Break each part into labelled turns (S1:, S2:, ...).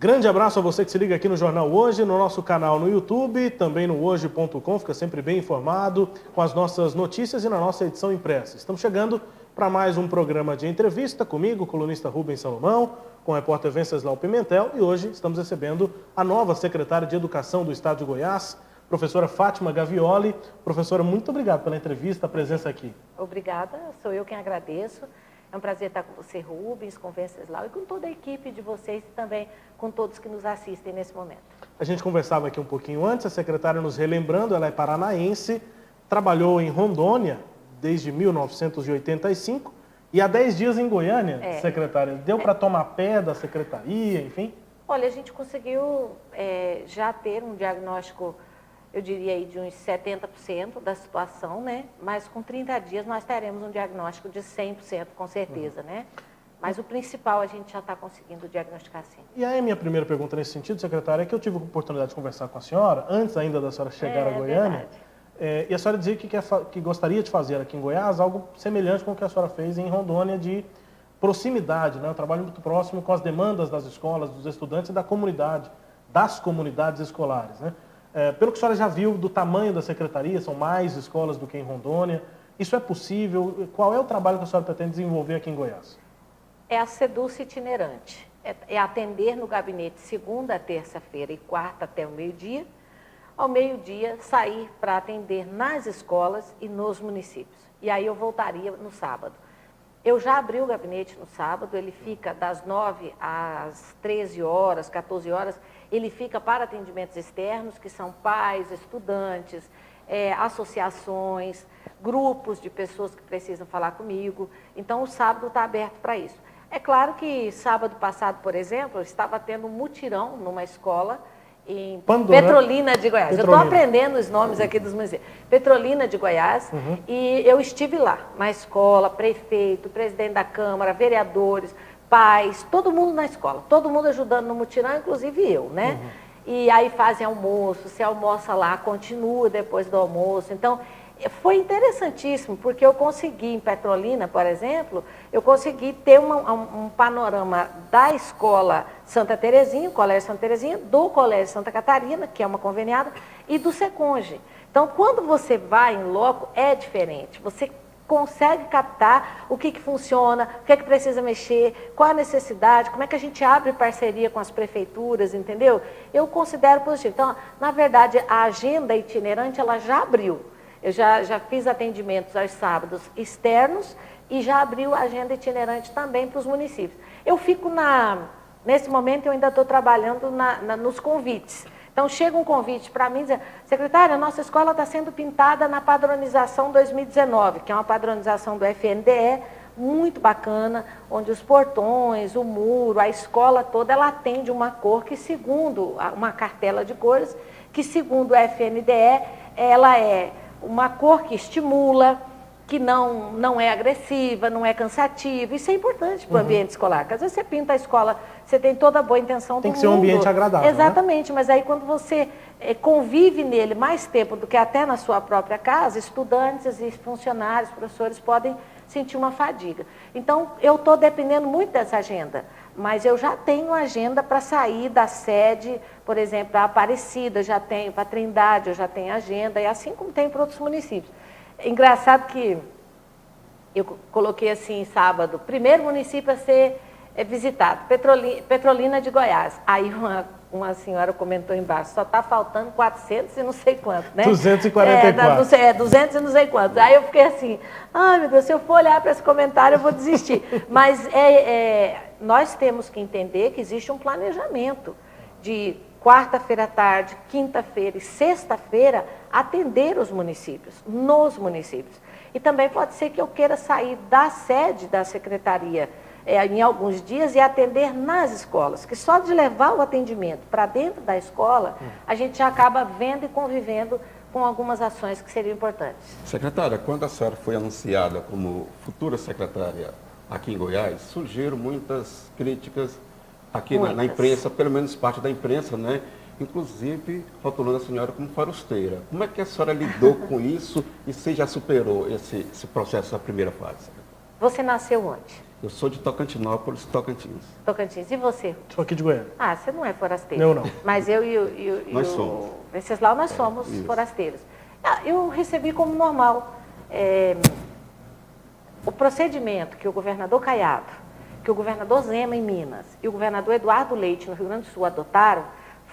S1: Grande abraço a você que se liga aqui no Jornal Hoje, no nosso canal no YouTube, também no hoje.com, fica sempre bem informado com as nossas notícias e na nossa edição impressa. Estamos chegando para mais um programa de entrevista comigo, colunista Rubens Salomão, com o repórter Venceslau Pimentel, e hoje estamos recebendo a nova secretária de Educação do Estado de Goiás, professora Fátima Gavioli. Professora, muito obrigado pela entrevista, a presença aqui.
S2: Obrigada, sou eu quem agradeço. É um prazer estar com você, Rubens, com o Venceslau e com toda a equipe de vocês e também com todos que nos assistem nesse momento.
S1: A gente conversava aqui um pouquinho antes, a secretária nos relembrando, ela é paranaense, trabalhou em Rondônia desde 1985 e há 10 dias em Goiânia, secretária. Deu para tomar pé da secretaria, enfim?
S2: Olha, a gente conseguiu já ter um diagnóstico, eu diria aí de uns 70% da situação, né? Mas com 30 dias nós teremos um diagnóstico de 100%, com certeza, né? Mas o principal a gente já está conseguindo diagnosticar sim.
S1: E aí a minha primeira pergunta nesse sentido, secretária, é que eu tive a oportunidade de conversar com a senhora, antes ainda da senhora chegar a Goiânia, e a senhora dizia que gostaria de fazer aqui em Goiás algo semelhante com o que a senhora fez em Rondônia, de proximidade, né? Um trabalho muito próximo com as demandas das escolas, dos estudantes e da comunidade, das comunidades escolares, né? Pelo que a senhora já viu do tamanho da secretaria, são mais escolas do que em Rondônia, isso é possível? Qual é o trabalho que a senhora pretende desenvolver aqui em Goiás?
S2: É a Seduce itinerante, é atender no gabinete segunda a terça-feira e quarta até o meio-dia, ao meio-dia sair para atender nas escolas e nos municípios. E aí eu voltaria no sábado. Eu já abri o gabinete no sábado, ele fica das 9 às 13 horas, 14 horas, ele fica para atendimentos externos, que são pais, estudantes, associações, grupos de pessoas que precisam falar comigo. Então, o sábado está aberto para isso. É claro que sábado passado, por exemplo, eu estava tendo um mutirão numa escola em Petrolina de Goiás. Eu estou aprendendo os nomes aqui dos municípios. Petrolina de Goiás, e eu estive lá, na escola, prefeito, presidente da Câmara, vereadores, pais, todo mundo na escola, todo mundo ajudando no mutirão, inclusive eu, né? E aí fazem almoço, se almoça lá, continua depois do almoço. Então, foi interessantíssimo, porque eu consegui, em Petrolina, por exemplo, eu consegui ter um panorama da escola Santa Terezinha, o Colégio Santa Terezinha, do Colégio Santa Catarina, que é uma conveniada, e do Seconge. Então, quando você vai em loco, é diferente. Você consegue captar o que funciona, o que precisa mexer, qual a necessidade, como é que a gente abre parceria com as prefeituras, entendeu? Eu considero positivo. Então, na verdade, a agenda itinerante, ela já abriu. Eu já fiz atendimentos aos sábados externos e já abriu a agenda itinerante também para os municípios. Eu fico nesse momento eu ainda estou trabalhando nos convites. Então chega um convite para mim, dizendo, secretária, a nossa escola está sendo pintada na padronização 2019, que é uma padronização do FNDE, muito bacana, onde os portões, o muro, a escola toda, ela atende uma cor que segundo, uma cartela de cores, que segundo o FNDE, ela é uma cor que estimula, que não é agressiva, não é cansativa. Isso é importante para o ambiente escolar, porque às vezes você pinta a escola, você tem toda a boa intenção do mundo.
S1: Tem que ser um ambiente agradável,
S2: exatamente, né? Mas aí quando você convive nele mais tempo do que até na sua própria casa, estudantes e funcionários, professores podem sentir uma fadiga. Então, eu estou dependendo muito dessa agenda, mas eu já tenho agenda para sair da sede, por exemplo, a Aparecida, eu já tenho, para Trindade, eu já tenho agenda, e assim como tem para outros municípios. É engraçado que eu coloquei assim, sábado, primeiro município a ser visitado, Petrolina de Goiás. Aí uma senhora comentou embaixo, só está faltando 400 e não sei quanto, né?
S1: 244.
S2: 200 e não sei quantos. Aí eu fiquei assim, ai meu Deus, se eu for olhar para esse comentário eu vou desistir. Mas nós temos que entender que existe um planejamento de quarta-feira à tarde, quinta-feira e sexta-feira, atender os municípios, nos municípios. E também pode ser que eu queira sair da sede da secretaria em alguns dias e atender nas escolas, que só de levar o atendimento para dentro da escola, a gente já acaba vendo e convivendo com algumas ações que seriam importantes.
S3: Secretária, quando a senhora foi anunciada como futura secretária aqui em Goiás, surgiram muitas críticas aqui na imprensa, pelo menos parte da imprensa, né? Inclusive rotulando a senhora como farosteira. Como é que a senhora lidou com isso e você já superou esse processo da primeira fase?
S2: Você nasceu onde?
S3: Eu sou de Tocantinópolis, Tocantins.
S2: Tocantins. E você?
S1: Sou aqui de Goiânia.
S2: Ah, você não é forasteiro.
S1: Eu não.
S2: Mas eu e
S3: Nós
S2: o
S3: somos.
S2: Venceslau, nós somos forasteiros. Eu recebi como normal. O procedimento que o governador Caiado, que o governador Zema em Minas e o governador Eduardo Leite no Rio Grande do Sul adotaram,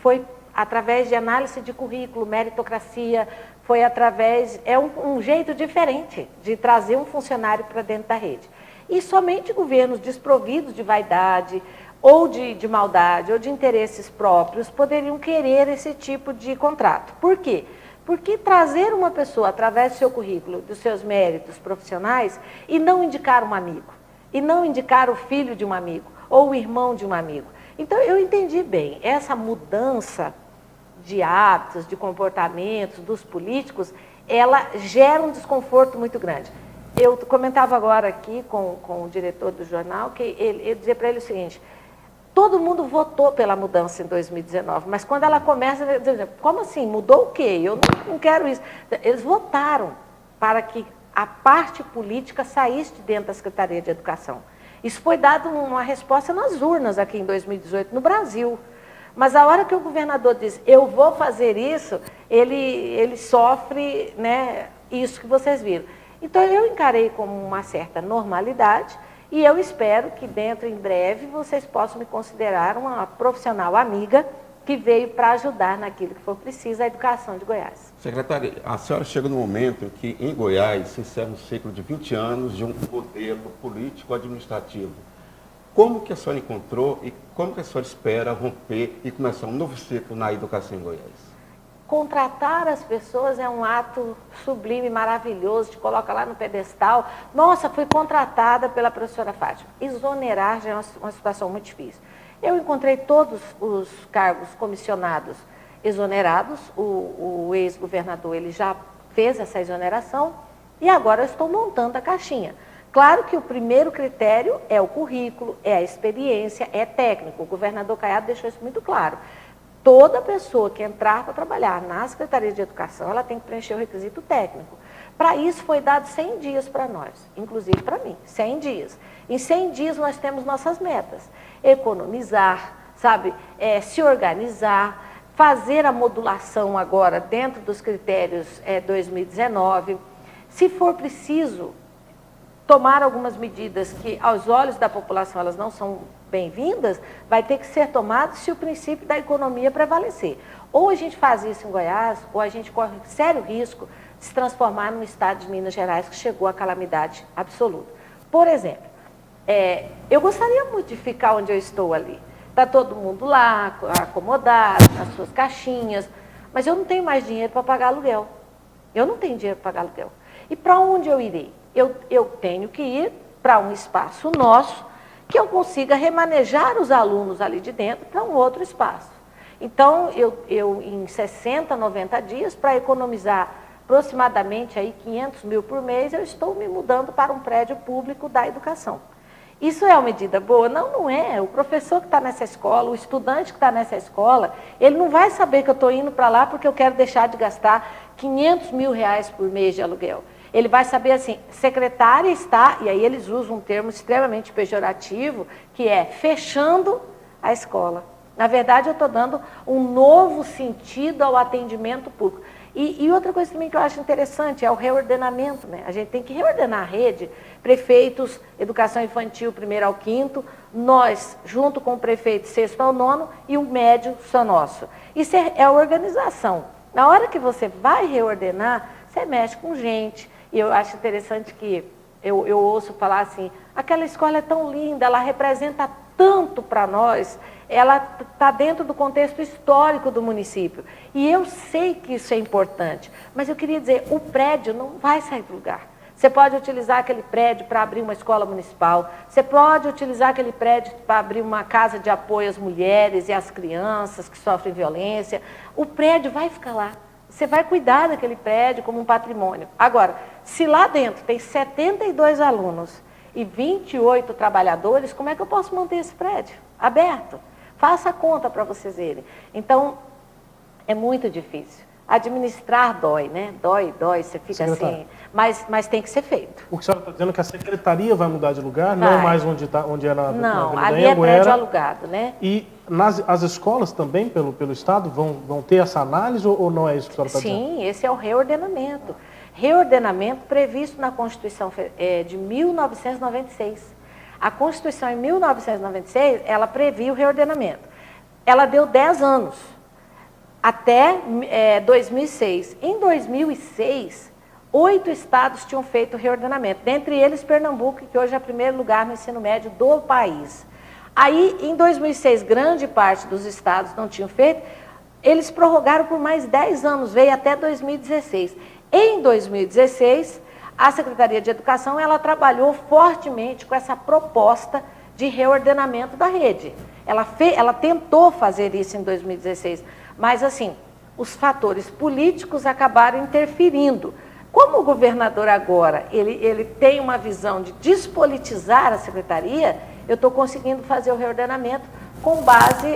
S2: foi através de análise de currículo, meritocracia, foi através... É um jeito diferente de trazer um funcionário para dentro da rede. E somente governos desprovidos de vaidade, ou de maldade, ou de interesses próprios, poderiam querer esse tipo de contrato. Por quê? Porque trazer uma pessoa através do seu currículo, dos seus méritos profissionais, e não indicar um amigo, e não indicar o filho de um amigo, ou o irmão de um amigo. Então, eu entendi bem, essa mudança de hábitos, de comportamentos dos políticos, ela gera um desconforto muito grande. Eu comentava agora aqui com o diretor do jornal, que ele dizia para ele o seguinte: todo mundo votou pela mudança em 2019, mas quando ela começa, como assim? Mudou o quê? Eu não quero isso. Eles votaram para que a parte política saísse de dentro da Secretaria de Educação. Isso foi dado uma resposta nas urnas aqui em 2018, no Brasil. Mas a hora que o governador diz, eu vou fazer isso, ele sofre, né, isso que vocês viram. Então, eu encarei como uma certa normalidade e eu espero que dentro, em breve, vocês possam me considerar uma profissional amiga que veio para ajudar naquilo que for preciso a educação de Goiás.
S3: Secretária, a senhora chega no momento em que em Goiás se encerra um ciclo de 20 anos de um modelo político-administrativo. Como que a senhora encontrou e como que a senhora espera romper e começar um novo ciclo na educação em Goiás?
S2: Contratar as pessoas é um ato sublime, maravilhoso, te coloca lá no pedestal. Nossa, fui contratada pela professora Fátima. Exonerar já é uma situação muito difícil. Eu encontrei todos os cargos comissionados exonerados, o ex-governador ele já fez essa exoneração e agora eu estou montando a caixinha. Claro que o primeiro critério é o currículo, é a experiência, é técnico. O governador Caiado deixou isso muito claro. Toda pessoa que entrar para trabalhar na Secretaria de Educação, ela tem que preencher o requisito técnico. Para isso foi dado 100 dias para nós, inclusive para mim, 100 dias. Em 100 dias nós temos nossas metas. Economizar, sabe, se organizar, fazer a modulação agora dentro dos critérios 2019. Se for preciso, tomar algumas medidas que aos olhos da população elas não são bem-vindas, vai ter que ser tomado se o princípio da economia prevalecer. Ou a gente faz isso em Goiás, ou a gente corre sério risco de se transformar num estado de Minas Gerais que chegou à calamidade absoluta. Por exemplo, eu gostaria muito de ficar onde eu estou ali. Está todo mundo lá, acomodado, nas suas caixinhas, mas eu não tenho mais dinheiro para pagar aluguel. Eu não tenho dinheiro para pagar aluguel. E para onde eu irei? Eu tenho que ir para um espaço nosso, que eu consiga remanejar os alunos ali de dentro para um outro espaço. Então, eu em 60, 90 dias, para economizar aproximadamente aí 500 mil por mês, eu estou me mudando para um prédio público da educação. Isso é uma medida boa? Não, não é. O professor que está nessa escola, o estudante que está nessa escola, ele não vai saber que eu estou indo para lá porque eu quero deixar de gastar 500 mil reais por mês de aluguel. Ele vai saber assim, secretária está, e aí eles usam um termo extremamente pejorativo, que é fechando a escola. Na verdade, eu estou dando um novo sentido ao atendimento público. E outra coisa também que eu acho interessante é o reordenamento, né? A gente tem que reordenar a rede, prefeitos, educação infantil, 1º ao 5º, nós, junto com o prefeito 6º ao 9º, e o médio só nosso. Isso é a organização. Na hora que você vai reordenar, você mexe com gente. E eu acho interessante que eu ouço falar assim, aquela escola é tão linda, ela representa tanto para nós, ela está dentro do contexto histórico do município. E eu sei que isso é importante, mas eu queria dizer, o prédio não vai sair do lugar. Você pode utilizar aquele prédio para abrir uma escola municipal, você pode utilizar aquele prédio para abrir uma casa de apoio às mulheres e às crianças que sofrem violência. O prédio vai ficar lá. Você vai cuidar daquele prédio como um patrimônio. Agora, se lá dentro tem 72 alunos e 28 trabalhadores, como é que eu posso manter esse prédio aberto? Faça a conta para vocês verem. Então, é muito difícil. Administrar dói, né? Dói, você fica assim, mas tem que ser feito.
S1: O que a senhora está dizendo é que a secretaria vai mudar de lugar, não mais onde era
S2: Não,
S1: na
S2: ali é prédio alugado, né?
S1: E as escolas também, pelo Estado, vão ter essa análise ou não é isso que a senhora está dizendo?
S2: Sim, esse é o reordenamento. Reordenamento previsto na Constituição de 1996. A Constituição, em 1996, ela previa o reordenamento. Ela deu 10 anos, até 2006. Em 2006, 8 estados tinham feito o reordenamento, dentre eles Pernambuco, que hoje é o primeiro lugar no ensino médio do país. Aí, em 2006, grande parte dos estados não tinham feito, eles prorrogaram por mais 10 anos, veio até 2016. Em 2016, a Secretaria de Educação, ela trabalhou fortemente com essa proposta de reordenamento da rede. Ela tentou fazer isso em 2016, mas assim, os fatores políticos acabaram interferindo. Como o governador agora, ele tem uma visão de despolitizar a secretaria, eu estou conseguindo fazer o reordenamento com base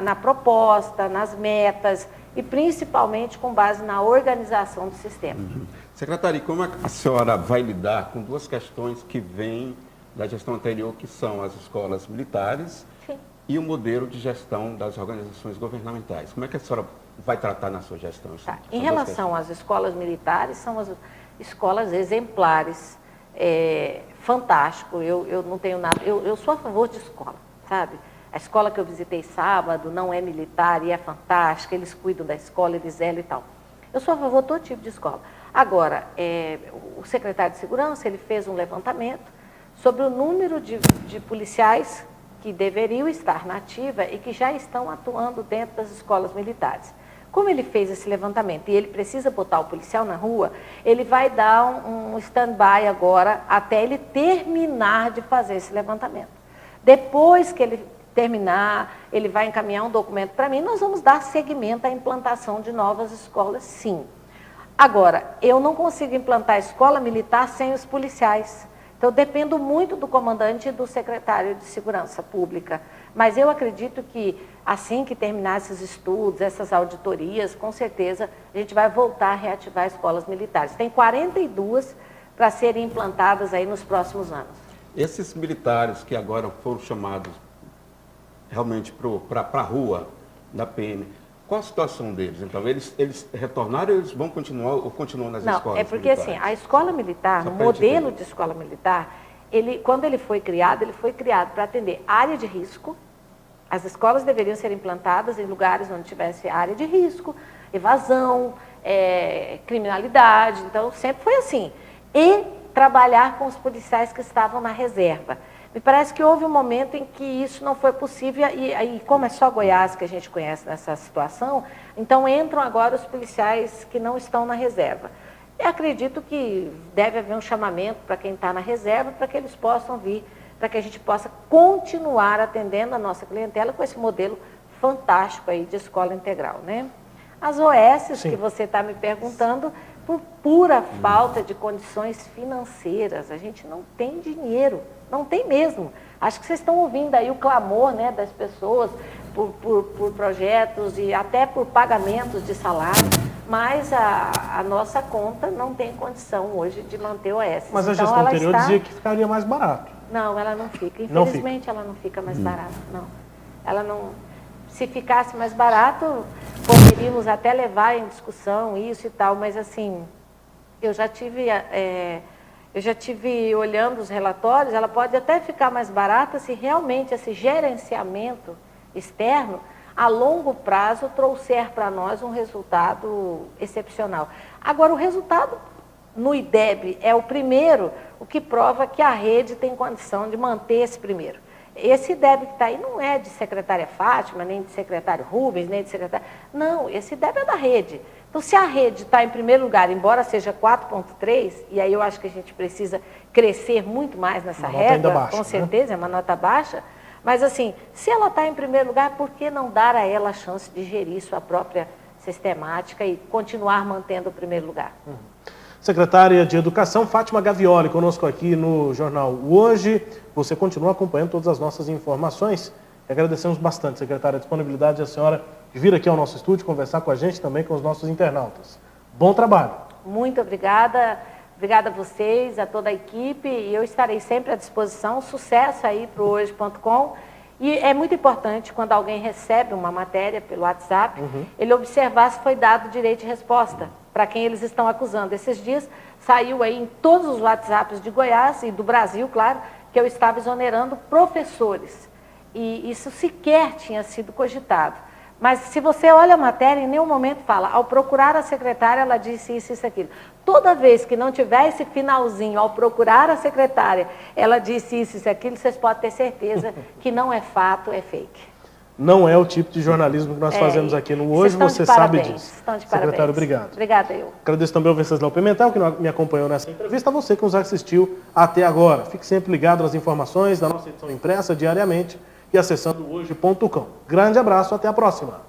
S2: na proposta, nas metas e principalmente com base na organização do sistema.
S3: Secretária, como a senhora vai lidar com duas questões que vêm da gestão anterior, que são as escolas militares e o modelo de gestão das organizações governamentais? Como é que a senhora vai tratar na sua gestão?
S2: Em relação às escolas militares, são as escolas exemplares, fantástico, eu não tenho nada, eu sou a favor de escola, sabe? A escola que eu visitei sábado não é militar e é fantástica, eles cuidam da escola, eles zelam e tal. Eu sou a favor de todo tipo de escola. Agora, o secretário de Segurança, ele fez um levantamento sobre o número de policiais que deveriam estar na ativa e que já estão atuando dentro das escolas militares. Como ele fez esse levantamento e ele precisa botar o policial na rua, ele vai dar um stand-by agora até ele terminar de fazer esse levantamento. Depois que ele terminar, ele vai encaminhar um documento para mim, nós vamos dar seguimento à implantação de novas escolas, sim. Agora, eu não consigo implantar a escola militar sem os policiais. Então, eu dependo muito do comandante e do secretário de Segurança Pública. Mas eu acredito que, assim que terminar esses estudos, essas auditorias, com certeza a gente vai voltar a reativar escolas militares. Tem 42 para serem implantadas aí nos próximos anos.
S3: Esses militares que agora foram chamados realmente para a rua da PM, qual a situação deles? Então, eles retornaram ou eles vão continuar ou continuam nas escolas militares?
S2: Não, é porque assim, a escola militar, o modelo de escola militar, quando ele foi criado para atender área de risco. As escolas deveriam ser implantadas em lugares onde tivesse área de risco, evasão, criminalidade, então sempre foi assim. E trabalhar com os policiais que estavam na reserva. Me parece que houve um momento em que isso não foi possível e como é só Goiás que a gente conhece nessa situação, então entram agora os policiais que não estão na reserva. Eu acredito que deve haver um chamamento para quem está na reserva, para que eles possam vir, para que a gente possa continuar atendendo a nossa clientela com esse modelo fantástico aí de escola integral, né? As OS que você está me perguntando, por pura falta de condições financeiras, a gente não tem dinheiro. Não tem mesmo. Acho que vocês estão ouvindo aí o clamor, né, das pessoas por projetos e até por pagamentos de salário, mas a nossa conta não tem condição hoje de manter o OS.
S1: Mas a gestão anterior dizia que ficaria mais barato.
S2: Não, ela não fica. Infelizmente, ela não fica mais barata. Não. Ela não... Se ficasse mais barato, poderíamos até levar em discussão isso e tal, mas assim, eu já tive olhando os relatórios, ela pode até ficar mais barata se realmente esse gerenciamento externo, a longo prazo, trouxer para nós um resultado excepcional. Agora, o resultado no IDEB é o primeiro, o que prova que a rede tem condição de manter esse primeiro. Esse IDEB que está aí não é de secretária Fátima, nem de secretário Rubens, nem de secretário... Não, esse IDEB é da rede. Então, se a rede está em primeiro lugar, embora seja 4,3, e aí eu acho que a gente precisa crescer muito mais nessa régua, baixa, com certeza, né? É uma nota baixa, mas assim, se ela está em primeiro lugar, por que não dar a ela a chance de gerir sua própria sistemática e continuar mantendo o primeiro lugar?
S1: Secretária de Educação, Fátima Gavioli, conosco aqui no Jornal Hoje. Você continua acompanhando todas as nossas informações. Agradecemos bastante, secretária, a disponibilidade da senhora de vir aqui ao nosso estúdio conversar com a gente também, com os nossos internautas. Bom trabalho.
S2: Muito obrigada. Obrigada a vocês, a toda a equipe, e eu estarei sempre à disposição. Sucesso aí para o hoje.com. E é muito importante, quando alguém recebe uma matéria pelo WhatsApp, ele observar se foi dado direito de resposta para quem eles estão acusando. Esses dias saiu aí em todos os WhatsApps de Goiás e do Brasil, claro, que eu estava exonerando professores. E isso sequer tinha sido cogitado. Mas se você olha a matéria, em nenhum momento fala, ao procurar a secretária, ela disse isso, isso, aquilo. Toda vez que não tiver esse finalzinho, ao procurar a secretária, ela disse isso, isso, aquilo, vocês podem ter certeza que não é fato, é fake.
S1: Não é o tipo de jornalismo que nós fazemos aqui no Hoje, você sabe disso.
S2: Estão de
S1: Secretário,
S2: parabéns.
S1: obrigado.
S2: Obrigada, eu.
S1: Agradeço também ao Venceslau Pimentel, que me acompanhou nessa entrevista, a você que nos assistiu até agora. Fique sempre ligado nas informações da nossa edição impressa diariamente e acessando hoje.com. Grande abraço, até a próxima.